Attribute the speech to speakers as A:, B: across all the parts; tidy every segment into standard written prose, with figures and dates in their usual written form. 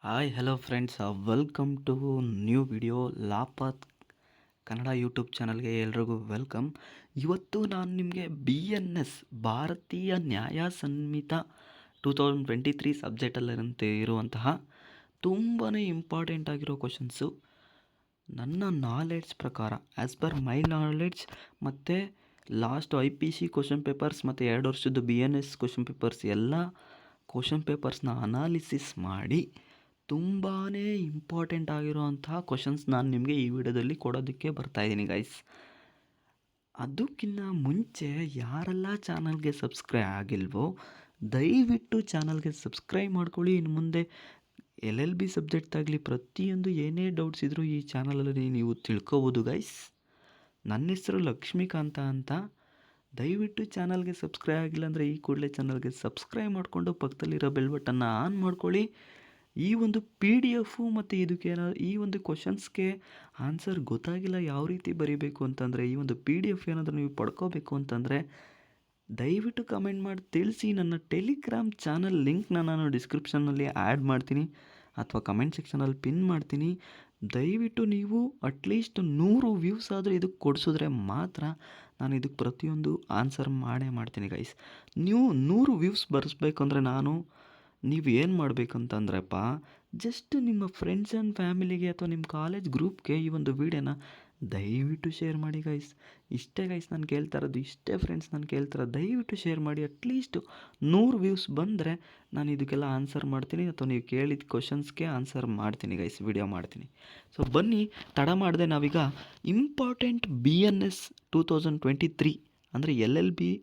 A: Hi hello friends, welcome to new video ಲಾಪಾತ್ Kannada YouTube ಚಾನಲ್ಗೆ ಎಲ್ರಿಗೂ ವೆಲ್ಕಮ್. ಇವತ್ತು ನಾನು ನಿಮಗೆ BNS ಭಾರತೀಯ ನ್ಯಾಯ ಸಂಹಿತ 2023 ಸಬ್ಜೆಕ್ಟಲ್ಲಿರಂತೆ ಇರುವಂತಹ ತುಂಬಾ ಇಂಪಾರ್ಟೆಂಟ್ ಆಗಿರೋ ಕ್ವಶನ್ಸು ನನ್ನ ನಾಲೆಡ್ಜ್ ಪ್ರಕಾರ, ಆ್ಯಸ್ ಪರ್ ಮೈ ನಾಲೆಡ್ಜ್, ಮತ್ತು ಲಾಸ್ಟ್ IPC ಕ್ವಶನ್ ಪೇಪರ್ಸ್ ಮತ್ತು 2 ವರ್ಷದ್ದು BNS ಕ್ವಶನ್ ಪೇಪರ್ಸ್ ಎಲ್ಲ ಕ್ವಶನ್ ಪೇಪರ್ಸ್ನ ಅನಾಲಿಸಿಸ್ ಮಾಡಿ ತುಂಬಾ ಇಂಪಾರ್ಟೆಂಟ್ ಆಗಿರೋವಂತಹ ಕ್ವಶನ್ಸ್ ನಾನು ನಿಮಗೆ ಈ ವಿಡಿಯೋದಲ್ಲಿ ಕೊಡೋದಕ್ಕೆ ಬರ್ತಾಯಿದ್ದೀನಿ ಗೈಸ್. ಅದಕ್ಕಿಂತ ಮುಂಚೆ ಯಾರೆಲ್ಲ ಚಾನಲ್ಗೆ ಸಬ್ಸ್ಕ್ರೈಬ್ ಆಗಿಲ್ವೋ ದಯವಿಟ್ಟು ಚಾನಲ್ಗೆ ಸಬ್ಸ್ಕ್ರೈಬ್ ಮಾಡ್ಕೊಳ್ಳಿ. ಇನ್ನು ಮುಂದೆ LLB ಸಬ್ಜೆಕ್ಟ್ ಆಗಲಿ ಪ್ರತಿಯೊಂದು ಏನೇ ಡೌಟ್ಸ್ ಇದ್ದರೂ ಈ ಚಾನಲಲ್ಲಿ ನೀವು ತಿಳ್ಕೊಬೋದು ಗೈಸ್. ನನ್ನ ಹೆಸರು ಲಕ್ಷ್ಮೀಕಾಂತ ಅಂತ. ದಯವಿಟ್ಟು ಚಾನಲ್ಗೆ ಸಬ್ಸ್ಕ್ರೈಬ್ ಆಗಿಲ್ಲ ಅಂದರೆ ಈ ಕೂಡಲೇ ಚಾನಲ್ಗೆ ಸಬ್ಸ್ಕ್ರೈಬ್ ಮಾಡಿಕೊಂಡು ಪಕ್ಕದಲ್ಲಿರೋ ಬೆಲ್ ಬಟನ್ನ ಆನ್ ಮಾಡ್ಕೊಳ್ಳಿ. ಈ ಒಂದು PDF ಮತ್ತು ಈ ಒಂದು ಕ್ವಶನ್ಸ್ಗೆ ಆನ್ಸರ್ ಗೊತ್ತಾಗಿಲ್ಲ ಯಾವ ರೀತಿ ಬರೀಬೇಕು ಅಂತಂದರೆ, ಈ ಒಂದು PDF ಏನಾದರೂ ನೀವು ಪಡ್ಕೋಬೇಕು ಅಂತಂದರೆ ದಯವಿಟ್ಟು ಕಮೆಂಟ್ ಮಾಡಿ ತಿಳಿಸಿ. ನನ್ನ ಟೆಲಿಗ್ರಾಮ್ ಚಾನಲ್ ಲಿಂಕ್ನ ನಾನು ಡಿಸ್ಕ್ರಿಪ್ಷನ್ನಲ್ಲಿ ಆ್ಯಡ್ ಮಾಡ್ತೀನಿ ಅಥವಾ ಕಮೆಂಟ್ ಸೆಕ್ಷನಲ್ಲಿ ಪಿನ್ ಮಾಡ್ತೀನಿ. ದಯವಿಟ್ಟು ನೀವು ಅಟ್ಲೀಸ್ಟ್ 100 ವ್ಯೂಸ್ ಆದರೂ ಇದಕ್ಕೆ ಕೊಡಿಸಿದ್ರೆ ಮಾತ್ರ ನಾನು ಇದಕ್ಕೆ ಪ್ರತಿಯೊಂದು ಆನ್ಸರ್ ಮಾಡ್ತೀನಿ ಗೈಸ್. ನೀವು 100 ವ್ಯೂಸ್ ಬರೆಸ್ಬೇಕು ಅಂದರೆ ನೀವು ಏನು ಮಾಡಬೇಕಂತಂದ್ರಪ್ಪ, ಜಸ್ಟ್ ನಿಮ್ಮ ಫ್ರೆಂಡ್ಸ್ ಆ್ಯಂಡ್ ಫ್ಯಾಮಿಲಿಗೆ ಅಥವಾ ನಿಮ್ಮ ಕಾಲೇಜ್ ಗ್ರೂಪ್ಗೆ ಈ ಒಂದು ವೀಡಿಯೋನ ದಯವಿಟ್ಟು ಶೇರ್ ಮಾಡಿ ಗೈಸ್. ಇಷ್ಟೇ ಗೈಸ್ ನಾನು ಕೇಳ್ತಾ ಇರೋದು, ಇಷ್ಟೇ ಫ್ರೆಂಡ್ಸ್ ನಾನು ಕೇಳ್ತಾ ದಯವಿಟ್ಟು ಶೇರ್ ಮಾಡಿ. ಅಟ್ಲೀಸ್ಟ್ 100 ವ್ಯೂಸ್ ಬಂದರೆ ನಾನು ಇದಕ್ಕೆಲ್ಲ ಆನ್ಸರ್ ಮಾಡ್ತೀನಿ ಅಥವಾ ನೀವು ಕೇಳಿದ ಕ್ವಶನ್ಸ್ಗೆ ಆನ್ಸರ್ ಮಾಡ್ತೀನಿ ಗೈಸ್, ವಿಡಿಯೋ ಮಾಡ್ತೀನಿ. ಸೊ ಬನ್ನಿ, ತಡ ಮಾಡದೆ ನಾವೀಗ ಇಂಪಾರ್ಟೆಂಟ್ BNS 2023 ಅಂದರೆ LLB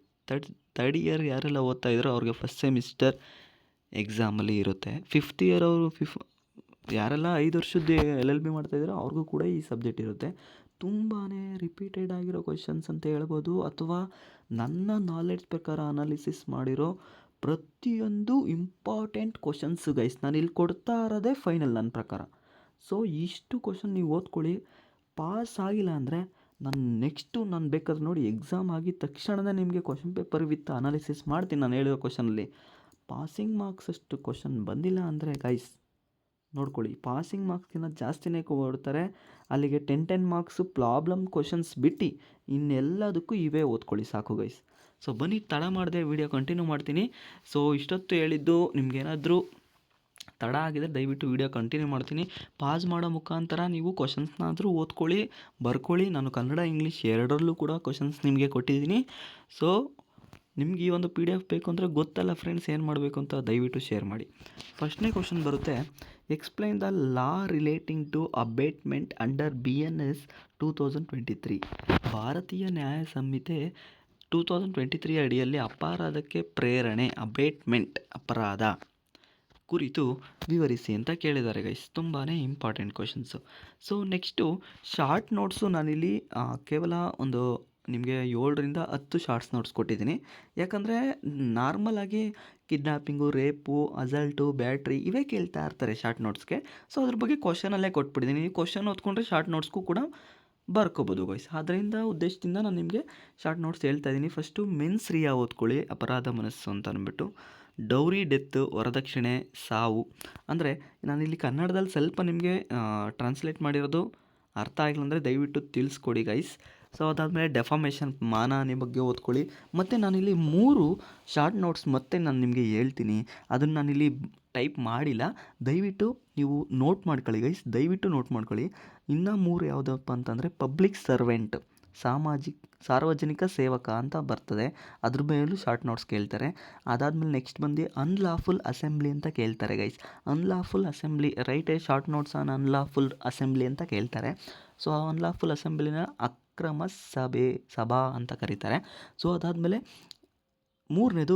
A: ಥರ್ಡ್ ಇಯರ್ ಯಾರೆಲ್ಲ ಓದ್ತಾ ಇದ್ದಾರೋ ಅವ್ರಿಗೆ ಫಸ್ಟ್ ಸೆಮಿಸ್ಟರ್ ಎಕ್ಸಾಮಲ್ಲಿ ಇರುತ್ತೆ. 5th ಇಯರ್ ಅವರು ಯಾರೆಲ್ಲ 5 ವರ್ಷದ್ದು LLB ಮಾಡ್ತಾಯಿದ್ದಾರೋ ಅವ್ರಿಗೂ ಕೂಡ ಈ ಸಬ್ಜೆಕ್ಟ್ ಇರುತ್ತೆ. ತುಂಬಾ ರಿಪೀಟೆಡ್ ಆಗಿರೋ ಕ್ವಶನ್ಸ್ ಅಂತ ಹೇಳ್ಬೋದು, ಅಥವಾ ನನ್ನ ನಾಲೆಡ್ಜ್ ಪ್ರಕಾರ ಅನಾಲಿಸಿಸ್ ಮಾಡಿರೋ ಪ್ರತಿಯೊಂದು ಇಂಪಾರ್ಟೆಂಟ್ ಕ್ವಶನ್ಸು ಗೈಸ್ ನಾನು ಇಲ್ಲಿ ಕೊಡ್ತಾ ಇರೋದೇ ಫೈನಲ್ ನನ್ನ ಪ್ರಕಾರ. ಸೊ ಇಷ್ಟು ಕ್ವಶನ್ ನೀವು ಓದ್ಕೊಳ್ಳಿ. ಪಾಸ್ ಆಗಿಲ್ಲ ಅಂದರೆ ನಾನು ಬೇಕಾದ್ರೆ ನೋಡಿ ಎಕ್ಸಾಮ್ ಆಗಿದ ತಕ್ಷಣವೇ ನಿಮಗೆ ಕ್ವಶನ್ ಪೇಪರ್ ವಿತ್ ಅನಾಲಿಸಿಸ್ ಮಾಡ್ತೀನಿ. ನಾನು ಹೇಳಿರೋ ಕ್ವಶನಲ್ಲಿ ಪಾಸಿಂಗ್ ಮಾರ್ಕ್ಸ್ ಅಷ್ಟು ಕ್ವಶನ್ ಬಂದಿಲ್ಲ ಅಂದರೆ ಗೈಸ್ ನೋಡ್ಕೊಳ್ಳಿ, ಪಾಸಿಂಗ್ ಮಾರ್ಕ್ಸ್ಗಿಂತ ಜಾಸ್ತಿನೇ ಕೊಡ್ತಾರೆ. ಅಲ್ಲಿಗೆ 10 ಮಾರ್ಕ್ಸು ಪ್ರಾಬ್ಲಮ್ ಕ್ವಶನ್ಸ್ ಬಿಟ್ಟು ಇನ್ನೆಲ್ಲದಕ್ಕೂ ಇವೇ ಓದ್ಕೊಳ್ಳಿ ಸಾಕು ಗೈಸ್. ಸೊ ಬನ್ನಿ, ತಡ ಮಾಡದೆ ವಿಡಿಯೋ ಕಂಟಿನ್ಯೂ ಮಾಡ್ತೀನಿ. ಸೊ ಇಷ್ಟೊತ್ತು ಹೇಳಿದ್ದು ನಿಮ್ಗೇನಾದರೂ ತಡ ಆಗಿದೆ ದಯವಿಟ್ಟು ವಿಡಿಯೋ ಕಂಟಿನ್ಯೂ ಮಾಡ್ತೀನಿ. ಪಾಸ್ ಮಾಡೋ ಮುಖಾಂತರ ನೀವು ಕ್ವಶನ್ಸ್ನಾದರೂ ಓದ್ಕೊಳ್ಳಿ, ಬರ್ಕೊಳ್ಳಿ. ನಾನು ಕನ್ನಡ ಇಂಗ್ಲೀಷ್ ಎರಡರಲ್ಲೂ ಕೂಡ ಕ್ವಶನ್ಸ್ ನಿಮಗೆ ಕೊಟ್ಟಿದ್ದೀನಿ. ಸೊ ನಿಮ್ಗೆ ಈ ಒಂದು PDF ಬೇಕು ಅಂದರೆ ಗೊತ್ತಲ್ಲ ಫ್ರೆಂಡ್ಸ್ ಏನು ಮಾಡಬೇಕು ಅಂತ, ದಯವಿಟ್ಟು ಶೇರ್ ಮಾಡಿ. ಫಸ್ಟ್ನೇ ಕ್ವಶನ್ ಬರುತ್ತೆ, explain the law relating to abatement under BNS 2023. ಭಾರತೀಯ ನ್ಯಾಯ ಸಂಹಿತೆ 2023 ಅಡಿಯಲ್ಲಿ ಅಪರಾಧಕ್ಕೆ ಪ್ರೇರಣೆ, ಅಬೇಟ್ಮೆಂಟ್ ಅಪರಾಧ ಕುರಿತು ವಿವರಿಸಿ ಅಂತ ಕೇಳಿದ್ದಾರೆ ಗೈಸ್. ತುಂಬಾ important questions. So next short notes ನಾನಿಲ್ಲಿ ಕೇವಲ ಒಂದು ನಿಮಗೆ 7ರಿಂದ 10 ಶಾರ್ಟ್ಸ್ ನೋಟ್ಸ್ ಕೊಟ್ಟಿದ್ದೀನಿ. ಯಾಕಂದರೆ ನಾರ್ಮಲಾಗಿ ಕಿಡ್ನ್ಯಾಪಿಂಗು, ರೇಪು, ಅಸಲ್ಟು, ಬ್ಯಾಟ್ರಿ ಇವೇ ಕೇಳ್ತಾ ಇರ್ತಾರೆ ಶಾರ್ಟ್ ನೋಟ್ಸ್ಗೆ. ಸೊ ಅದ್ರ ಬಗ್ಗೆ ಕ್ವಶನಲ್ಲೇ ಕೊಟ್ಬಿಟ್ಟಿದ್ದೀನಿ. ನೀವು ಕ್ವಶನ್ ಓದ್ಕೊಂಡ್ರೆ ಶಾರ್ಟ್ ನೋಟ್ಸ್ಗೂ ಕೂಡ ಬರ್ಕೋಬೋದು ಗೈಸ್. ಅದರಿಂದ ಉದ್ದೇಶದಿಂದ ನಾನು ನಿಮಗೆ ಶಾರ್ಟ್ ನೋಟ್ಸ್ ಹೇಳ್ತಾ ಇದ್ದೀನಿ. ಫಸ್ಟು ಮೆನ್ಸ್ ರಿಯಾ ಓದ್ಕೊಳ್ಳಿ, ಅಪರಾಧ ಮನಸ್ಸು ಅಂತ ಅಂದ್ಬಿಟ್ಟು. ಡೌರಿ ಡೆತ್, ವರದಕ್ಷಿಣೆ, ಸಾವು. ಅಂದರೆ ನಾನಿಲ್ಲಿ ಕನ್ನಡದಲ್ಲಿ ಸ್ವಲ್ಪ ನಿಮಗೆ ಟ್ರಾನ್ಸ್ಲೇಟ್ ಮಾಡಿರೋದು ಅರ್ಥ ಆಗಿಲ್ಲ ಅಂದರೆ ದಯವಿಟ್ಟು ತಿಳಿಸ್ಕೊಡಿ ಗೈಸ್. ಸೊ ಅದಾದಮೇಲೆ ಡೆಫಾಮೇಷನ್, ಮಾನಹಾನಿ ಬಗ್ಗೆ ಓದ್ಕೊಳ್ಳಿ. ಮತ್ತು ನಾನಿಲ್ಲಿ 3 ಶಾರ್ಟ್ ನೋಟ್ಸ್ ಮತ್ತೆ ನಾನು ನಿಮಗೆ ಹೇಳ್ತೀನಿ, ಅದನ್ನು ನಾನಿಲ್ಲಿ ಟೈಪ್ ಮಾಡಿಲ್ಲ, ದಯವಿಟ್ಟು ನೀವು ನೋಟ್ ಮಾಡ್ಕೊಳ್ಳಿ ಗೈಸ್, ದಯವಿಟ್ಟು ನೋಟ್ ಮಾಡ್ಕೊಳ್ಳಿ. ಇನ್ನು 3 ಯಾವುದಪ್ಪ ಅಂತಂದರೆ ಪಬ್ಲಿಕ್ ಸರ್ವೆಂಟ್, ಸಾರ್ವಜನಿಕ ಸೇವಕ ಅಂತ ಬರ್ತದೆ, ಅದ್ರ ಮೇಲೂ ಶಾರ್ಟ್ ನೋಟ್ಸ್ ಕೇಳ್ತಾರೆ. ಅದಾದಮೇಲೆ ನೆಕ್ಸ್ಟ್ ಬಂದು ಅನ್ಲಾಫುಲ್ ಅಸೆಂಬ್ಲಿ ಅಂತ ಕೇಳ್ತಾರೆ guys. Unlawful assembly, right A short notes on unlawful assembly ಅಂತ ಕೇಳ್ತಾರೆ. ಸೊ ಅನ್ಲಾಫುಲ್ ಅಸೆಂಬ್ಲಿನ ಅಕ್ರಮ ಸಭಾ ಅಂತ ಕರೀತಾರೆ. ಸೊ ಅದಾದಮೇಲೆ 3ನೇದು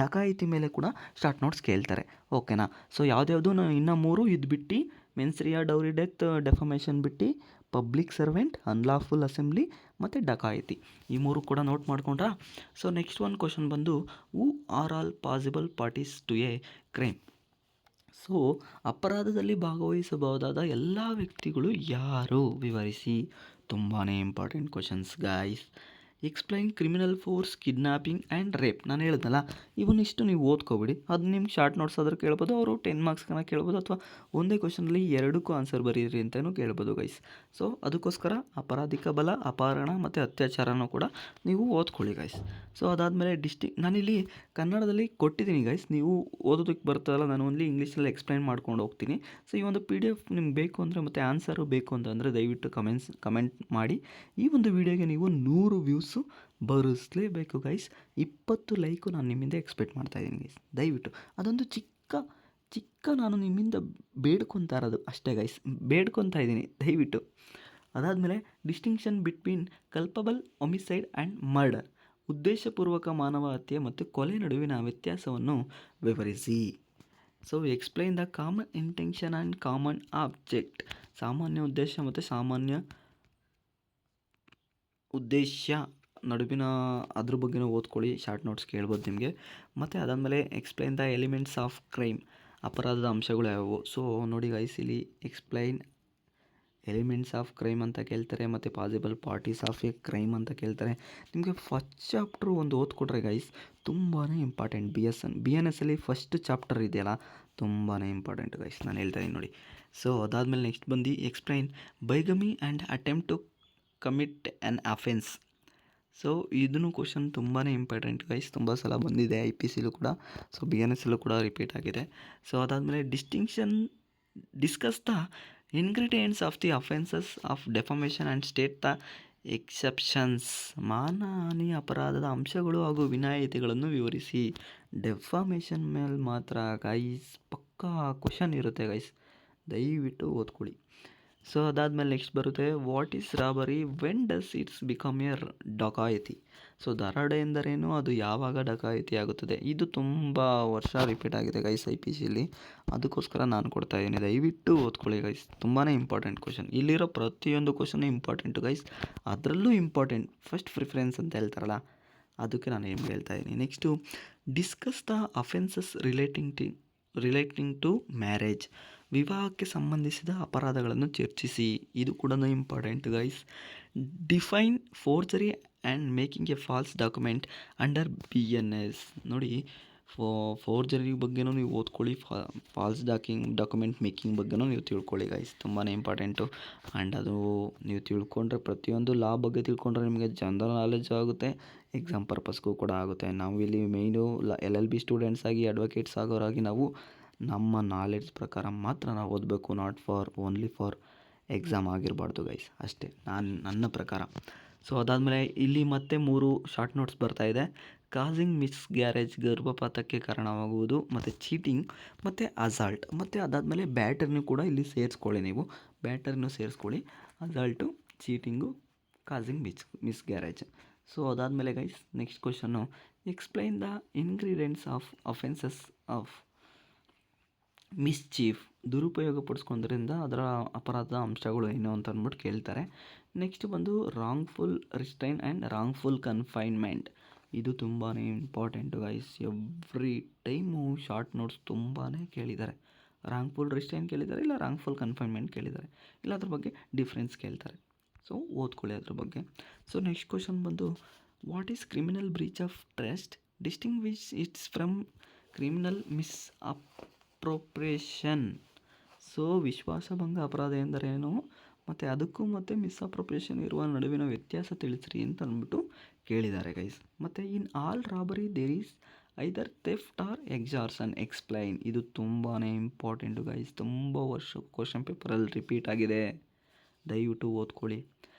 A: ಡಕಾಯಿತಿ ಮೇಲೆ ಕೂಡ ಶಾರ್ಟ್ ನೋಟ್ಸ್ ಕೇಳ್ತಾರೆ. ಓಕೆನಾ? ಸೊ ಯಾವ್ದ್ಯಾವುದು ಇನ್ನು 3 ಇದು ಬಿಟ್ಟು mens rea, dowry death, defamation ಬಿಟ್ಟು ಪಬ್ಲಿಕ್ ಸರ್ವೆಂಟ್, ಅನ್ಲಾಫುಲ್ ಅಸೆಂಬ್ಲಿ ಮತ್ತು ಡಕಾಯಿತಿ, ಈ 3 ಕೂಡ ನೋಟ್ ಮಾಡ್ಕೊಂಡ್ರಾ? ಸೊ ನೆಕ್ಸ್ಟ್ ಒಂದು ಕ್ವಶನ್ ಬಂದು, who are all possible parties to a crime. So ಅಪರಾಧದಲ್ಲಿ ಭಾಗವಹಿಸಬಹುದಾದ ಎಲ್ಲ ವ್ಯಕ್ತಿಗಳು ಯಾರು ವಿವರಿಸಿ. ತುಂಬಾ important questions guys. Explain criminal force, kidnapping and rape. ನಾನು ಹೇಳಿದ್ನಲ್ಲ, ಇವನ್ನಿಷ್ಟು ನೀವು ಓದ್ಕೊಬಿಡಿ. ಅದು ನಿಮ್ಗೆ ಶಾರ್ಟ್ ನೋಟ್ಸ್ ಆದರೂ ಕೇಳ್ಬೋದು, ಅವರು 10 ಮಾರ್ಕ್ಸ್ನ ಕೇಳ್ಬೋದು, ಅಥವಾ ಒಂದೇ ಕ್ವಶನಲ್ಲಿ ಎರಡಕ್ಕೂ ಆನ್ಸರ್ ಬರೀರಿ ಅಂತಲೂ ಕೇಳ್ಬೋದು ಗೈಸ್. ಸೊ ಅದಕ್ಕೋಸ್ಕರ ಅಪರಾಧಿಕ ಬಲ, ಅಪಹರಣ ಮತ್ತು ಅತ್ಯಾಚಾರನೂ ಕೂಡ ನೀವು ಓದ್ಕೊಳ್ಳಿ ಗೈಸ್. ಸೊ ಅದಾದಮೇಲೆ ನಾನಿಲ್ಲಿ ಕನ್ನಡದಲ್ಲಿ ಕೊಟ್ಟಿದ್ದೀನಿ ಗೈಸ್, ನೀವು ಓದೋದಕ್ಕೆ ಬರ್ತದಲ್ಲ, ನಾನು ಓನ್ಲಿ ಇಂಗ್ಲೀಷಲ್ಲಿ ಎಕ್ಸ್ಪ್ಲೈನ್ ಮಾಡ್ಕೊಂಡು ಹೋಗ್ತೀನಿ. ಸೊ ಈ ಒಂದು PDF ನಿಮ್ಗೆ ಬೇಕು ಅಂದರೆ ಮತ್ತು ಆನ್ಸರು ಬೇಕು ಅಂತಂದರೆ ದಯವಿಟ್ಟು ಕಮೆಂಟ್ ಮಾಡಿ. ಈ ಒಂದು ವಿಡಿಯೋಗೆ ನೀವು 100 ವ್ಯೂಸು ಬರೆಸಲೇಬೇಕು ಗೈಸ್. 20 ಲೈಕು ನಾನು ನಿಮ್ಮಿಂದ ಎಕ್ಸ್ಪೆಕ್ಟ್ ಮಾಡ್ತಾಯಿದ್ದೀನಿ ಗೈಸ್. ದಯವಿಟ್ಟು ಅದೊಂದು ಚಿಕ್ಕ ನಾನು ನಿಮ್ಮಿಂದ ಬೇಡ್ಕೊತಾ ಇರೋದು ಅಷ್ಟೇ ಗೈಸ್, ಬೇಡ್ಕೊತಾ ಇದ್ದೀನಿ ದಯವಿಟ್ಟು. ಅದಾದಮೇಲೆ distinction between culpable, homicide and murder. ಉದ್ದೇಶಪೂರ್ವಕ ಮಾನವ ಹತ್ಯೆ ಮತ್ತು ಕೊಲೆ ನಡುವಿನ ವ್ಯತ್ಯಾಸವನ್ನು ವಿವರಿಸಿ. So explain the common intention and common object. ಸಾಮಾನ್ಯ ಉದ್ದೇಶ ಮತ್ತು ಸಾಮಾನ್ಯ ಉದ್ದೇಶ ನಡುವಿನ ಅದ್ರ ಬಗ್ಗೆನೂ ಓದ್ಕೊಳ್ಳಿ, ಶಾರ್ಟ್ ನೋಟ್ಸ್ ಕೇಳ್ಬೋದು ನಿಮಗೆ. ಮತ್ತು ಅದಾದಮೇಲೆ explain the elements of crime. ಅಪರಾಧದ ಅಂಶಗಳು ಯಾವುವು. ಸೊ ನೋಡಿ ಗೈಸ್, ಇಲ್ಲಿ ಎಕ್ಸ್ಪ್ಲೈನ್ ಎಲಿಮೆಂಟ್ಸ್ ಆಫ್ ಕ್ರೈಮ್ ಅಂತ ಕೇಳ್ತಾರೆ, ಮತ್ತು possible parties of A crime ಅಂತ ಕೇಳ್ತಾರೆ. ನಿಮಗೆ ಫಸ್ಟ್ ಚಾಪ್ಟ್ರು ಒಂದು ಓದ್ಕೊಟ್ರೆ ಗೈಸ್ ತುಂಬಾ ಇಂಪಾರ್ಟೆಂಟ್. BNS ಅಲ್ಲಿ ಫಸ್ಟ್ ಚಾಪ್ಟರ್ ಇದೆಯಲ್ಲ, ತುಂಬಾ ಇಂಪಾರ್ಟೆಂಟ್ ಗೈಸ್, ನಾನು ಹೇಳ್ತಾ ಇದ್ದೀನಿ ನೋಡಿ. ಸೊ ಅದಾದಮೇಲೆ ನೆಕ್ಸ್ಟ್ ಬಂದು explain bigamy and attempt to commit an offence. So ಇದನ್ನು ಕ್ವಶನ್ ತುಂಬಾ ಇಂಪಾರ್ಟೆಂಟ್ ಗೈಸ್, ತುಂಬ ಸಲ ಬಂದಿದೆ IPCಲೂ ಕೂಡ, ಸೊ BNS ಅಲ್ಲೂ ಕೂಡ ರಿಪೀಟ್ ಆಗಿದೆ. ಸೊ ಅದಾದಮೇಲೆ discuss the ingredients of the offences of defamation and state the exceptions. ಮಾನಹಾನಿ ಅಪರಾಧದ ಅಂಶಗಳು ಹಾಗೂ ವಿನಾಯಿತಿಗಳನ್ನು ವಿವರಿಸಿ. ಡೆಫಮೇಷನ್ ಮೇಲೆ ಮಾತ್ರ ಗೈಸ್ ಪಕ್ಕಾ ಕ್ವಶನ್ ಇರುತ್ತೆ ಗೈಸ್, ದಯವಿಟ್ಟು ಓದ್ಕೊಳ್ಳಿ. ಸೊ ಅದಾದಮೇಲೆ ನೆಕ್ಸ್ಟ್ ಬರುತ್ತೆ what is robbery, when does its become a dacoity. So ದರೋಡೆ ಎಂದರೇನು, ಅದು ಯಾವಾಗ ಡಕಾಯಿತಿ ಆಗುತ್ತದೆ. ಇದು ತುಂಬ ವರ್ಷ ರಿಪೀಟ್ ಆಗಿದೆ ಗೈಸ್ IPCಲಿ, ಅದಕ್ಕೋಸ್ಕರ ನಾನು ಕೊಡ್ತಾ ಇದ್ದೀನಿ, ದಯವಿಟ್ಟು ಓದ್ಕೊಳ್ಳಿ ಗೈಸ್, ತುಂಬಾ ಇಂಪಾರ್ಟೆಂಟ್ ಕ್ವಶನ್. ಇಲ್ಲಿರೋ ಪ್ರತಿಯೊಂದು ಕ್ವಶನ್ ಇಂಪಾರ್ಟೆಂಟು ಗೈಸ್, ಅದರಲ್ಲೂ ಇಂಪಾರ್ಟೆಂಟ್ ಫಸ್ಟ್ ಪ್ರಿಫರೆನ್ಸ್ ಅಂತ ಹೇಳ್ತಾರಲ್ಲ, ಅದಕ್ಕೆ ನಾನು ಏನು ಹೇಳ್ತಾ ಇದ್ದೀನಿ. Next discuss the offences relating to marriage. ವಿವಾಹಕ್ಕೆ ಸಂಬಂಧಿಸಿದ ಅಪರಾಧಗಳನ್ನು ಚರ್ಚಿಸಿ. ಇದು ಕೂಡ important guys. Define forgery and making a false document under BNS. ನೋಡಿ, ಫೋರ್ಜರಿ ಬಗ್ಗೆನೂ ನೀವು ಓದ್ಕೊಳ್ಳಿ, ಫಾಲ್ಸ್ ಡಾಕ್ಯುಮೆಂಟ್ ಮೇಕಿಂಗ್ ಬಗ್ಗೆನೂ ನೀವು ತಿಳ್ಕೊಳ್ಳಿ ಗೈಸ್, ತುಂಬಾ ಇಂಪಾರ್ಟೆಂಟು. ಆ್ಯಂಡ್ ಅದು ನೀವು ತಿಳ್ಕೊಂಡ್ರೆ, ಪ್ರತಿಯೊಂದು ಲಾ ಬಗ್ಗೆ ತಿಳ್ಕೊಂಡ್ರೆ ನಿಮಗೆ ಜನರಲ್ ನಾಲೆಜ್ ಆಗುತ್ತೆ, ಎಕ್ಸಾಮ್ ಪರ್ಪಸ್ಗೂ ಕೂಡ ಆಗುತ್ತೆ. ನಾವು ಇಲ್ಲಿ ಮೇಯ್ನು LLB ಸ್ಟೂಡೆಂಟ್ಸ್ ಆಗಿ, ಅಡ್ವೊಕೇಟ್ಸ್ ಆಗೋರಾಗಿ ನಾವು ನಮ್ಮ ನಾಲೆಡ್ಜ್ ಪ್ರಕಾರ ಮಾತ್ರ ನಾವು ಓದಬೇಕು, ನಾಟ್ ಓನ್ಲಿ ಫಾರ್ ಎಕ್ಸಾಮ್ ಆಗಿರಬಾರ್ದು ಗೈಸ್, ಅಷ್ಟೇ ನನ್ನ ಪ್ರಕಾರ. ಸೊ ಅದಾದಮೇಲೆ ಇಲ್ಲಿ ಮತ್ತೆ 3 ಶಾರ್ಟ್ ನೋಟ್ಸ್ ಬರ್ತಾಯಿದೆ. ಕಾಸಿಂಗ್ ಮಿಸ್ಗ್ಯಾರೇಜ್, ಗರ್ಭಪಾತಕ್ಕೆ ಕಾರಣವಾಗುವುದು, ಮತ್ತು ಚೀಟಿಂಗ್, ಮತ್ತು ಅಸಾಲ್ಟ್. ಮತ್ತು ಅದಾದಮೇಲೆ ಬ್ಯಾಟರ್ನೂ ಕೂಡ ಇಲ್ಲಿ ಸೇರಿಸ್ಕೊಳ್ಳಿ, ನೀವು ಬ್ಯಾಟರ್ನೂ ಸೇರಿಸ್ಕೊಳ್ಳಿ, ಅಸಾಲ್ಟು, ಚೀಟಿಂಗು, ಕಾಸಿಂಗ್ ಮಿಸ್ಗ್ಯಾರೇಜ್. ಸೊ ಅದಾದಮೇಲೆ guys next question explain the ingredients of offences of mischief. ದುರುಪಯೋಗ ಪಡಿಸ್ಕೊಂಡ್ರಿಂದ ಅದರ ಅಪರಾಧದ ಅಂಶಗಳು ಏನು ಅಂತ ಅಂದ್ಬಿಟ್ಟು ಕೇಳ್ತಾರೆ. ನೆಕ್ಸ್ಟ್ ಬಂದು wrongful restrain and wrongful confinement. ಇದು ತುಂಬಾ important guys, every time short notes ತುಂಬಾ ಕೇಳಿದ್ದಾರೆ. ರಾಂಗ್ಫುಲ್ ರಿಸ್ಟ್ರೈನ್ ಕೇಳಿದ್ದಾರೆ, ಇಲ್ಲ ರಾಂಗ್ಫುಲ್ ಕನ್ಫೈನ್ಮೆಂಟ್ ಕೇಳಿದ್ದಾರೆ, ಇಲ್ಲ ಅದ್ರ ಬಗ್ಗೆ ಡಿಫ್ರೆನ್ಸ್ ಕೇಳ್ತಾರೆ. ಸೊ ಓದ್ಕೊಳ್ಳಿ ಅದ್ರ ಬಗ್ಗೆ. ಸೊ ನೆಕ್ಸ್ಟ್ ಕ್ವಶನ್ ಬಂದು what is criminal breach of trust, distinguish its from criminal misappropriation. So ವಿಶ್ವಾಸಭಂಗ ಅಪರಾಧ ಎಂದರೇನು, ಮತ್ತು ಅದಕ್ಕೂ ಮತ್ತು ಮಿಸ್ಅಪ್ರೋಪ್ರಿಯೇಷನ್ ಇರುವ ನಡುವಿನ ವ್ಯತ್ಯಾಸ ತಿಳಿಸ್ರಿ ಅಂತ ಅಂದ್ಬಿಟ್ಟು ಕೇಳಿದ್ದಾರೆ ಗೈಸ್. ಮತ್ತು in all robbery there is either theft or extortion, explain. ಇದು ತುಂಬಾ ಇಂಪಾರ್ಟೆಂಟು ಗೈಸ್, ತುಂಬ ವರ್ಷ ಕ್ವಶನ್ ಪೇಪರಲ್ಲಿ ರಿಪೀಟ್ ಆಗಿದೆ, ದಯವಿಟ್ಟು ಓದ್ಕೊಳ್ಳಿ.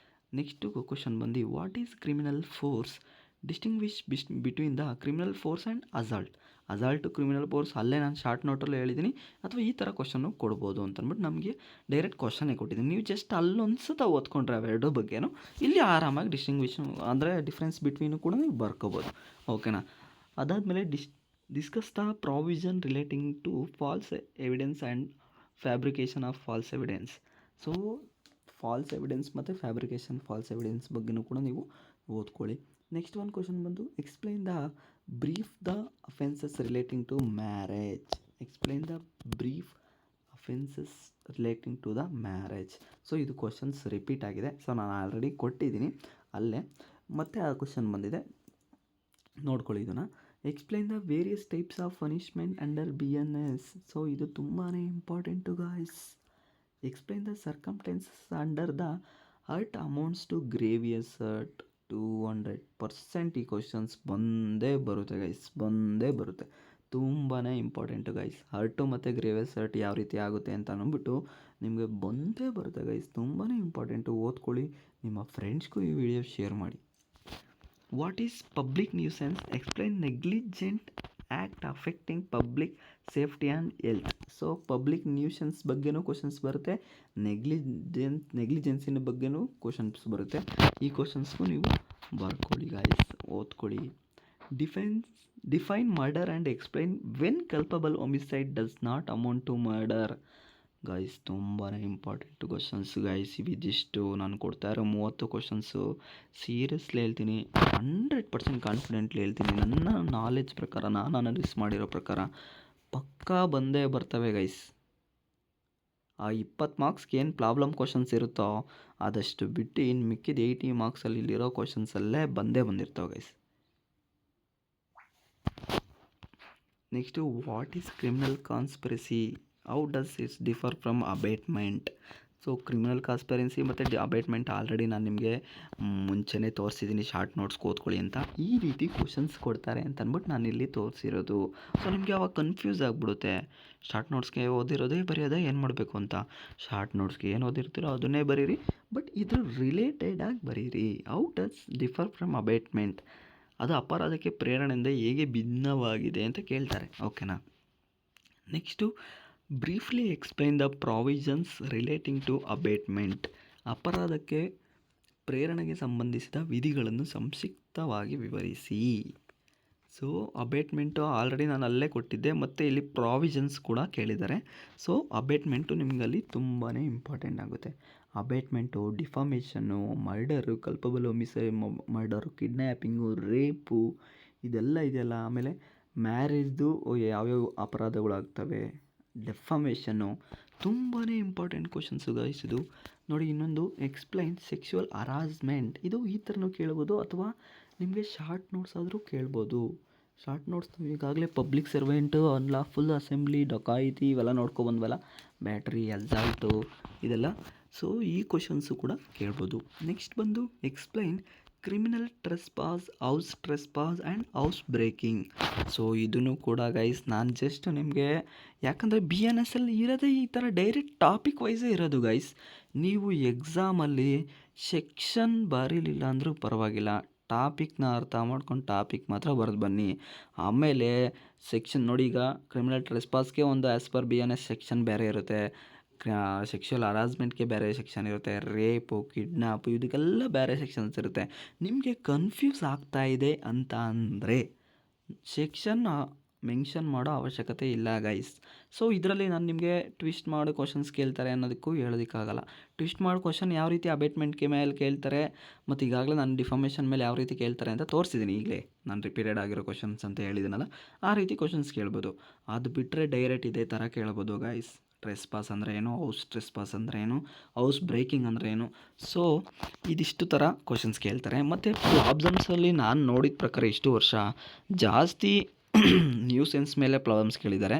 A: ನೆಕ್ಸ್ಟು ಕ್ವಶನ್ ಬಂದು what is criminal force, distinguish between the criminal force and assault. Assault criminal force ಅಲ್ಲೇ ನಾನು ಶಾರ್ಟ್ ನೋಟಲ್ಲೇ ಹೇಳಿದ್ದೀನಿ, ಅಥವಾ ಈ ಥರ ಕ್ವಶನ್ನು ಕೊಡ್ಬೋದು ಅಂತಂದ್ಬಿಟ್ಟು ನಮಗೆ ಡೈರೆಕ್ಟ್ ಕ್ವಶನ್ನೇ ಕೊಟ್ಟಿದ್ದೀನಿ. ನೀವು ಜಸ್ಟ್ ಅಲ್ಲೊಂದು ಸತ ಓದ್ಕೊಂಡ್ರೆ ಅವೆರಡೂ ಬಗ್ಗೆನೂ ಇಲ್ಲಿ ಆರಾಮಾಗಿ ಡಿಸ್ಟಿಂಗ್ವಿಶ್ ಅಂದರೆ ಡಿಫ್ರೆನ್ಸ್ ಬಿಟ್ವೀನು ಕೂಡ ನೀವು ಬರ್ಕೋಬೋದು, ಓಕೆನಾ. ಅದಾದಮೇಲೆ discuss the provision relating to false evidence and fabrication of false evidence. So false evidence ಮತ್ತು ಫ್ಯಾಬ್ರಿಕೇಷನ್ ಫಾಲ್ಸ್ ಎವಿಡೆನ್ಸ್ ಬಗ್ಗೆನೂ ಕೂಡ ನೀವು ಓದ್ಕೊಳ್ಳಿ. ನೆಕ್ಸ್ಟ್ ಒಂದು ಕ್ವಶನ್ ಬಂದು explain the brief the offences relating to marriage. Explain the brief offences relating to the marriage. So ಇದು questions repeat ಆಗಿದೆ, so ನಾನು ಆಲ್ರೆಡಿ ಕೊಟ್ಟಿದ್ದೀನಿ ಅಲ್ಲೇ. ಮತ್ತು ಆ ಕ್ವಶನ್ ಬಂದಿದೆ, ನೋಡ್ಕೊಳ್ಳಿ ಇದನ್ನು. Explain the various types of punishment under BNS. So ಇದು ತುಂಬಾ important guys. Explain the circumstances under the hurt amounts to grievous hurt. 200% ಈ ಕ್ವಶನ್ಸ್ ಬಂದೇ ಬರುತ್ತೆ ಗೈಸ್, ಬಂದೇ ಬರುತ್ತೆ. ತುಂಬಾ ಇಂಪಾರ್ಟೆಂಟು ಗೈಸ್. ಹರ್ಟು ಮತ್ತು ಗ್ರೇವಿಯಸ್ ಹರ್ಟ್ ಯಾವ ರೀತಿ ಆಗುತ್ತೆ ಅಂತ ಅಂದ್ಬಿಟ್ಟು ನಿಮಗೆ ಬಂದೇ ಬರುತ್ತೆ ಗೈಸ್. ತುಂಬಾ ಇಂಪಾರ್ಟೆಂಟು, ಓದ್ಕೊಳ್ಳಿ. ನಿಮ್ಮ ಫ್ರೆಂಡ್ಸ್ಗೂ ಈ ವಿಡಿಯೋ ಶೇರ್ ಮಾಡಿ. What is public nuisance? Explain negligent act affecting public safety and health. So public nuisance ಬಗ್ಗೆನೂ ಕ್ವಶನ್ಸ್ ಬರುತ್ತೆ, ನೆಗ್ಲಿಜೆನ್ಸಿನ ಬಗ್ಗೆನೂ ಕ್ವಶನ್ಸ್ ಬರುತ್ತೆ. ಈ ಕ್ವಶನ್ಸ್ಗೂ ನೀವು ಬರ್ಕೊಳ್ಳಿ ಗಾಯ್ಸ್, ಓದ್ಕೊಳ್ಳಿ. Define murder and explain when culpable homicide does not amount to murder. Guys ತುಂಬಾ important questions guys. ಇವಿದಿಷ್ಟು ನಾನು ಕೊಡ್ತಾ ಇರೋ 30 ಕ್ವಶನ್ಸು ಸೀರಿಯಸ್ಲಿ ಹೇಳ್ತೀನಿ, 100% ಕಾನ್ಫಿಡೆಂಟ್ಲಿ ಹೇಳ್ತೀನಿ. ನನ್ನ ನಾಲೆಡ್ಜ್ ಪ್ರಕಾರ, ನಾನು ಅನಲೈಸ್ ಮಾಡಿರೋ ಪ್ರಕಾರ ಪಕ್ಕಾ ಬಂದೇ ಬರ್ತವೆ ಗೈಸ್. ಆ 20 ಮಾರ್ಕ್ಸ್ಗೆ ಏನು ಪ್ರಾಬ್ಲಮ್ ಕ್ವಶನ್ಸ್ ಇರುತ್ತೋ ಅದಷ್ಟು ಬಿಟ್ಟು ಇನ್ನು ಮಿಕ್ಕಿದ 80 ಮಾರ್ಕ್ಸಲ್ಲಿ ಇಲ್ಲಿರೋ ಕ್ವಶನ್ಸಲ್ಲೇ ಬಂದೇ ಬಂದಿರ್ತವೆ guys. Next, what is criminal conspiracy? How does its differ from abetment? So criminal conspiracy ಮತ್ತು ಅಬೇಟ್ಮೆಂಟ್ ಆಲ್ರೆಡಿ ನಾನು ನಿಮಗೆ ಮುಂಚೆನೇ ತೋರಿಸಿದ್ದೀನಿ, ಶಾರ್ಟ್ ನೋಟ್ಸ್ ಓದ್ಕೊಳ್ಳಿ ಅಂತ. ಈ ರೀತಿ ಕ್ವಶನ್ಸ್ ಕೊಡ್ತಾರೆ ಅಂತ ಅಂದ್ಬಿಟ್ಟು ನಾನು ಇಲ್ಲಿ ತೋರಿಸಿರೋದು. ಸೊ ನಿಮಗೆ ಅವಾಗ ಕನ್ಫ್ಯೂಸ್ ಆಗಿಬಿಡುತ್ತೆ, ಶಾರ್ಟ್ ನೋಟ್ಸ್ಗೆ ಓದಿರೋದೇ ಬರೆಯೋದೇ ಏನು ಮಾಡಬೇಕು ಅಂತ. ಶಾರ್ಟ್ ನೋಟ್ಸ್ಗೆ ಏನು ಓದಿರ್ತೀರೋ ಅದನ್ನೇ ಬರೀರಿ, ಬಟ್ ಇದ್ರ ರಿಲೇಟೆಡಾಗಿ ಬರೀರಿ. How does differ from abetment? ಅದು ಅಪರಾಧಕ್ಕೆ ಪ್ರೇರಣೆಯಿಂದ ಹೇಗೆ ಭಿನ್ನವಾಗಿದೆ ಅಂತ ಕೇಳ್ತಾರೆ, ಓಕೆನಾ. Next, briefly explain the provisions relating to abetment. ಅಪರಾಧಕ್ಕೆ ಪ್ರೇರಣೆಗೆ ಸಂಬಂಧಿಸಿದ ವಿಧಿಗಳನ್ನು ಸಂಕ್ಷಿಪ್ತವಾಗಿ ವಿವರಿಸಿ. ಸೊ ಅಬೇಟ್ಮೆಂಟು ಆಲ್ರೆಡಿ ನಾನು ಅಲ್ಲೇ ಕೊಟ್ಟಿದ್ದೆ, ಮತ್ತು ಇಲ್ಲಿ ಪ್ರಾವಿಷನ್ಸ್ ಕೂಡ ಕೇಳಿದ್ದಾರೆ. ಸೊ ಅಬೇಟ್ಮೆಂಟು ನಿಮಗಲ್ಲಿ ತುಂಬಾ ಇಂಪಾರ್ಟೆಂಟ್ ಆಗುತ್ತೆ. ಅಬೇಟ್ಮೆಂಟು, ಡಿಫಾಮೇಷನ್ನು, ಮರ್ಡರು, ಕಲ್ಪಬಲ್ ಹೊಮಿಸೈಡ್ ಮರ್ಡರು, ಕಿಡ್ನ್ಯಾಪಿಂಗು, ರೇಪು, ಇದೆಲ್ಲ ಇದೆಯಲ್ಲ. ಆಮೇಲೆ ಮ್ಯಾರೇಜ್ದು ಯಾವ್ಯಾವ ಅಪರಾಧಗಳಾಗ್ತವೆ, ಡೆಫಾಮೇಷನ್ನು, ತುಂಬಾ ಇಂಪಾರ್ಟೆಂಟ್ ಕ್ವಶನ್ಸು ಗೈಸ್ ಇದು. ನೋಡಿ ಇನ್ನೊಂದು, ಎಕ್ಸ್ಪ್ಲೈನ್ ಸೆಕ್ಷುವಲ್ ಹರಾಸ್ಮೆಂಟ್. ಇದು ಈ ಥರನೂ ಕೇಳ್ಬೋದು, ಅಥವಾ ನಿಮಗೆ ಶಾರ್ಟ್ ನೋಟ್ಸ್ ಆದರೂ ಕೇಳ್ಬೋದು. ಶಾರ್ಟ್ ನೋಟ್ಸ್ ಈಗಾಗಲೇ ಪಬ್ಲಿಕ್ ಸರ್ವೆಂಟು, ಅನ್ಲಾಫುಲ್ ಅಸೆಂಬ್ಲಿ, ಡಕಾಯಿತಿ ಇವೆಲ್ಲ ನೋಡ್ಕೊಬಂದ್ವಲ್ಲ, ಬ್ಯಾಟ್ರಿ, ಅಸಾಲ್ಟು ಇದೆಲ್ಲ. ಸೊ ಈ ಕ್ವಶನ್ಸು ಕೂಡ ಕೇಳ್ಬೋದು. ನೆಕ್ಸ್ಟ್ ಬಂದು, explain criminal trespass, house trespass and house breaking. So ಇದನ್ನು ಕೂಡ ಗೈಸ್ ನಾನು ಜಸ್ಟ್ ನಿಮಗೆ, ಯಾಕಂದರೆ BNS ಅಲ್ಲಿ ಇರೋದೇ ಈ ಥರ ಡೈರೆಕ್ಟ್ ಟಾಪಿಕ್ ವೈಸೇ ಇರೋದು ಗೈಸ್. ನೀವು ಎಕ್ಸಾಮಲ್ಲಿ ಸೆಕ್ಷನ್ ಬರೀಲಿಲ್ಲ ಅಂದರೂ ಪರವಾಗಿಲ್ಲ, ಟಾಪಿಕ್ನ ಅರ್ಥ ಮಾಡ್ಕೊಂಡು ಟಾಪಿಕ್ ಮಾತ್ರ ಬರೆದು ಬನ್ನಿ. ಆಮೇಲೆ ಸೆಕ್ಷನ್ ನೋಡಿ, ಈಗ ಕ್ರಿಮಿನಲ್ ಟ್ರೆಸ್ಪಾಸ್ಗೆ ಒಂದು ಆ್ಯಸ್ ಪರ್ BNS ಸೆಕ್ಷನ್ ಬೇರೆ ಇರುತ್ತೆ, ಸೆಕ್ಷುವಲ್ ಹರಾಸ್ಮೆಂಟ್ಗೆ ಬೇರೆ ಸೆಕ್ಷನ್ ಇರುತ್ತೆ, ರೇಪು, ಕಿಡ್ನಾಪು ಇದಕ್ಕೆಲ್ಲ ಬೇರೆ ಸೆಕ್ಷನ್ಸ್ ಇರುತ್ತೆ. ನಿಮಗೆ ಕನ್ಫ್ಯೂಸ್ ಆಗ್ತಾ ಇದೆ ಅಂತ ಅಂದರೆ ಸೆಕ್ಷನ್ ಮೆನ್ಷನ್ ಮಾಡೋ ಅವಶ್ಯಕತೆ ಇಲ್ಲ ಗೈಸ್. ಸೊ ಇದರಲ್ಲಿ ನಾನು ನಿಮಗೆ ಟ್ವಿಸ್ಟ್ ಮಾಡೋ ಕ್ವಶನ್ಸ್ ಕೇಳ್ತಾರೆ ಅನ್ನೋದಕ್ಕೂ ಹೇಳೋದಕ್ಕಾಗಲ್ಲ. ಟ್ವಿಸ್ಟ್ ಮಾಡೋ ಕ್ವಶನ್ ಯಾವ ರೀತಿ ಅಬೇಟ್ಮೆಂಟ್ಗೆ ಮೇಲೆ ಕೇಳ್ತಾರೆ, ಮತ್ತು ಈಗಾಗಲೇ ನಾನು ಡಿಫಾಮೇಷನ್ ಮೇಲೆ ಯಾವ ರೀತಿ ಕೇಳ್ತಾರೆ ಅಂತ ತೋರಿಸಿದ್ದೀನಿ. ಈಗಲೇ ನಾನು ರಿಪೀಟೆಡ್ ಆಗಿರೋ ಕ್ವಶನ್ಸ್ ಅಂತ ಹೇಳಿದ್ದೀನಲ್ಲ, ಆ ರೀತಿ ಕ್ವಶನ್ಸ್ ಕೇಳ್ಬೋದು. ಅದು ಬಿಟ್ಟರೆ ಡೈರೆಕ್ಟ್ ಇದೇ ಥರ ಕೇಳ್ಬೋದು ಗೈಸ್. ಟ್ರೆಸ್ಪಾಸ್ ಅಂದರೆ ಏನು, ಹೌಸ್ ಟ್ರೆಸ್ಪಾಸ್ ಅಂದರೆ ಏನು, ಹೌಸ್ ಬ್ರೇಕಿಂಗ್ ಅಂದರೆ ಏನು. ಸೊ ಇದಿಷ್ಟು ಥರ ಕ್ವಶನ್ಸ್ ಕೇಳ್ತಾರೆ. ಮತ್ತು ಪ್ರಾಬ್ಲಮ್ಸಲ್ಲಿ ನಾನು ನೋಡಿದ ಪ್ರಕಾರ ಇಷ್ಟು ವರ್ಷ ಜಾಸ್ತಿ ನ್ಯೂಸೆನ್ಸ್ ಮೇಲೆ ಪ್ರಾಬ್ಲಮ್ಸ್ ಕೇಳಿದ್ದಾರೆ,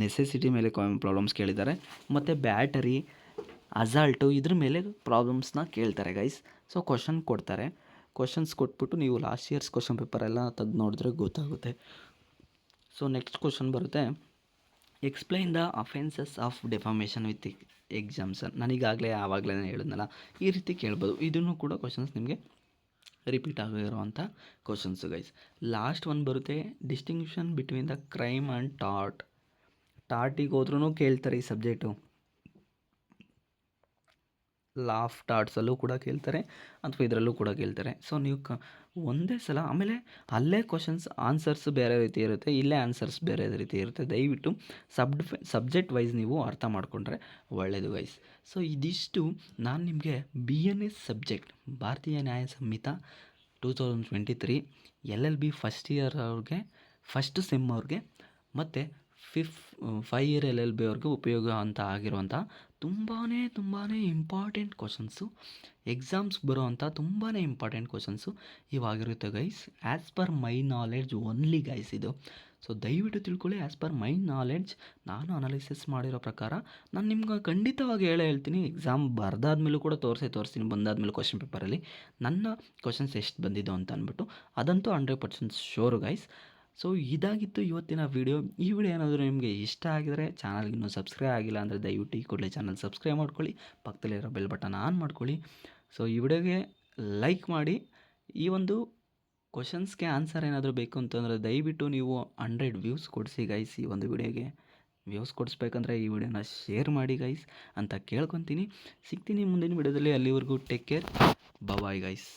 A: ನೆಸೆಸಿಟಿ ಮೇಲೆ ಪ್ರಾಬ್ಲಮ್ಸ್ ಕೇಳಿದ್ದಾರೆ, ಮತ್ತು ಬ್ಯಾಟರಿ, ಅಸಾಲ್ಟು ಇದ್ರ ಮೇಲೆ ಪ್ರಾಬ್ಲಮ್ಸ್ನ ಕೇಳ್ತಾರೆ ಗೈಸ್. ಸೊ ಕ್ವಶನ್ ಕೊಡ್ತಾರೆ, ಕ್ವಶನ್ಸ್ ಕೊಟ್ಬಿಟ್ಟು ನೀವು ಲಾಸ್ಟ್ ಇಯರ್ಸ್ ಕ್ವಶನ್ ಪೇಪರೆಲ್ಲ ತೆಗೆದು ನೋಡಿದ್ರೆ ಗೊತ್ತಾಗುತ್ತೆ. ಸೊ ನೆಕ್ಸ್ಟ್ ಕ್ವಶನ್ ಬರುತ್ತೆ, explain the offences of defamation with exceptions. ನಾನೀಗಾಗಲೇ ಆವಾಗಲೇ ಹೇಳಿದ್ನಲ್ಲ, ಈ ರೀತಿ ಕೇಳ್ಬೋದು. ಇದನ್ನು ಕೂಡ ಕ್ವಶನ್ಸ್ ನಿಮಗೆ ರಿಪೀಟ್ ಆಗಿರೋವಂಥ ಕ್ವಶನ್ಸು ಗೈಸ್. ಲಾಸ್ಟ್ ಒಂದು ಬರುತ್ತೆ, distinction between the crime and tort. ಟಾರ್ಟಿಗೆ ಹೋದ್ರೂ ಕೇಳ್ತಾರೆ ಈ ಸಬ್ಜೆಕ್ಟು, ಲಾ ಆಫ್ ಟಾರ್ಟ್ಸಲ್ಲೂ ಕೂಡ ಕೇಳ್ತಾರೆ, ಅಥವಾ ಇದರಲ್ಲೂ ಕೂಡ ಕೇಳ್ತಾರೆ. ಸೊ ನೀವು ಒಂದೇ ಸಲ, ಆಮೇಲೆ ಅಲ್ಲೇ ಕ್ವಶನ್ಸ್ ಆನ್ಸರ್ಸ್ ಬೇರೆ ರೀತಿ ಇರುತ್ತೆ, ಇಲ್ಲೇ ಆನ್ಸರ್ಸ್ ಬೇರೆ ರೀತಿ ಇರುತ್ತೆ. ದಯವಿಟ್ಟು ಸಬ್ಜೆಕ್ಟ್ ವೈಸ್ ನೀವು ಅರ್ಥ ಮಾಡಿಕೊಂಡ್ರೆ ಒಳ್ಳೆಯದು ಗೈಸ್. ಸೊ ಇದಿಷ್ಟು ನಾನು ನಿಮಗೆ BNS ಸಬ್ಜೆಕ್ಟ್, ಭಾರತೀಯ ನ್ಯಾಯ ಸಂಹಿತ 2023 LLB ಫಸ್ಟ್ ಇಯರ್ ಅವ್ರಿಗೆ, ಫಸ್ಟ್ ಸೆಮ್ ಅವ್ರಿಗೆ, ಮತ್ತು 5 ಇಯರ್ LLB ಅವ್ರಿಗೆ ಉಪಯೋಗ ಅಂತ ಆಗಿರುವಂಥ ತುಂಬಾ ಇಂಪಾರ್ಟೆಂಟ್ ಕ್ವಶನ್ಸು, ಎಕ್ಸಾಮ್ಸ್ಗೆ ಬರುವಂಥ ತುಂಬಾ ಇಂಪಾರ್ಟೆಂಟ್ ಕ್ವಶನ್ಸು ಇವಾಗಿರುತ್ತೆ guys. As per my knowledge only guys ಇದು. ಸೊ ದಯವಿಟ್ಟು ತಿಳ್ಕೊಳ್ಳಿ, ಆ್ಯಸ್ ಪರ್ ಮೈ ನಾಲೆಡ್ಜ್ ನಾನು ಅನಾಲಿಸಿಸ್ ಮಾಡಿರೋ ಪ್ರಕಾರ ನಾನು ನಿಮ್ಗೆ ಖಂಡಿತವಾಗಿ ಹೇಳ್ತೀನಿ. ಎಕ್ಸಾಮ್ ಬರೆದಾದ್ಮೇಲೂ ಕೂಡ ತೋರಿಸ್ತೀನಿ, ಬಂದಾದ್ಮೇಲೆ ಕ್ವಶನ್ ಪೇಪರಲ್ಲಿ ನನ್ನ ಕ್ವಶನ್ಸ್ ಎಷ್ಟು ಬಂದಿದ್ದು ಅಂತ ಅಂದ್ಬಿಟ್ಟು. ಅದಂತೂ 100% ಶೋರು ಗೈಸ್. ಸೊ ಇದಾಗಿತ್ತು ಇವತ್ತಿನ ವೀಡಿಯೋ. ಈ ವಿಡಿಯೋ ಏನಾದರೂ ನಿಮಗೆ ಇಷ್ಟ ಆಗಿದರೆ, ಚಾನಲ್ಗೆ ಇನ್ನೂ ಸಬ್ಸ್ಕ್ರೈಬ್ ಆಗಿಲ್ಲ ಅಂದರೆ ದಯವಿಟ್ಟು ಈ ಕೂಡಲೇ ಚಾನಲ್ ಸಬ್ಸ್ಕ್ರೈಬ್ ಮಾಡ್ಕೊಳ್ಳಿ, ಪಕ್ಕದಲ್ಲಿರೋ ಬೆಲ್ ಬಟನ್ ಆನ್ ಮಾಡ್ಕೊಳ್ಳಿ. ಸೊ ಈ ವಿಡಿಯೋಗೆ ಲೈಕ್ ಮಾಡಿ. ಈ ಒಂದು ಕ್ವಶನ್ಸ್ಗೆ ಆನ್ಸರ್ ಏನಾದರೂ ಬೇಕು ಅಂತಂದರೆ ದಯವಿಟ್ಟು ನೀವು 100 ವ್ಯೂಸ್ ಕೊಡಿಸಿ ಗೈಸ್. ಈ ಒಂದು ವಿಡಿಯೋಗೆ ವ್ಯೂಸ್ ಕೊಡಿಸ್ಬೇಕಂದ್ರೆ ಈ ವಿಡಿಯೋನ ಶೇರ್ ಮಾಡಿ ಗೈಸ್ ಅಂತ ಕೇಳ್ಕೊತೀನಿ. ಸಿಗ್ತೀನಿ ಮುಂದಿನ ವಿಡಿಯೋದಲ್ಲಿ. ಅಲ್ಲಿವರೆಗೂ ಟೇಕ್ ಕೇರ್, ಬಾಯ್ ಗೈಸ್.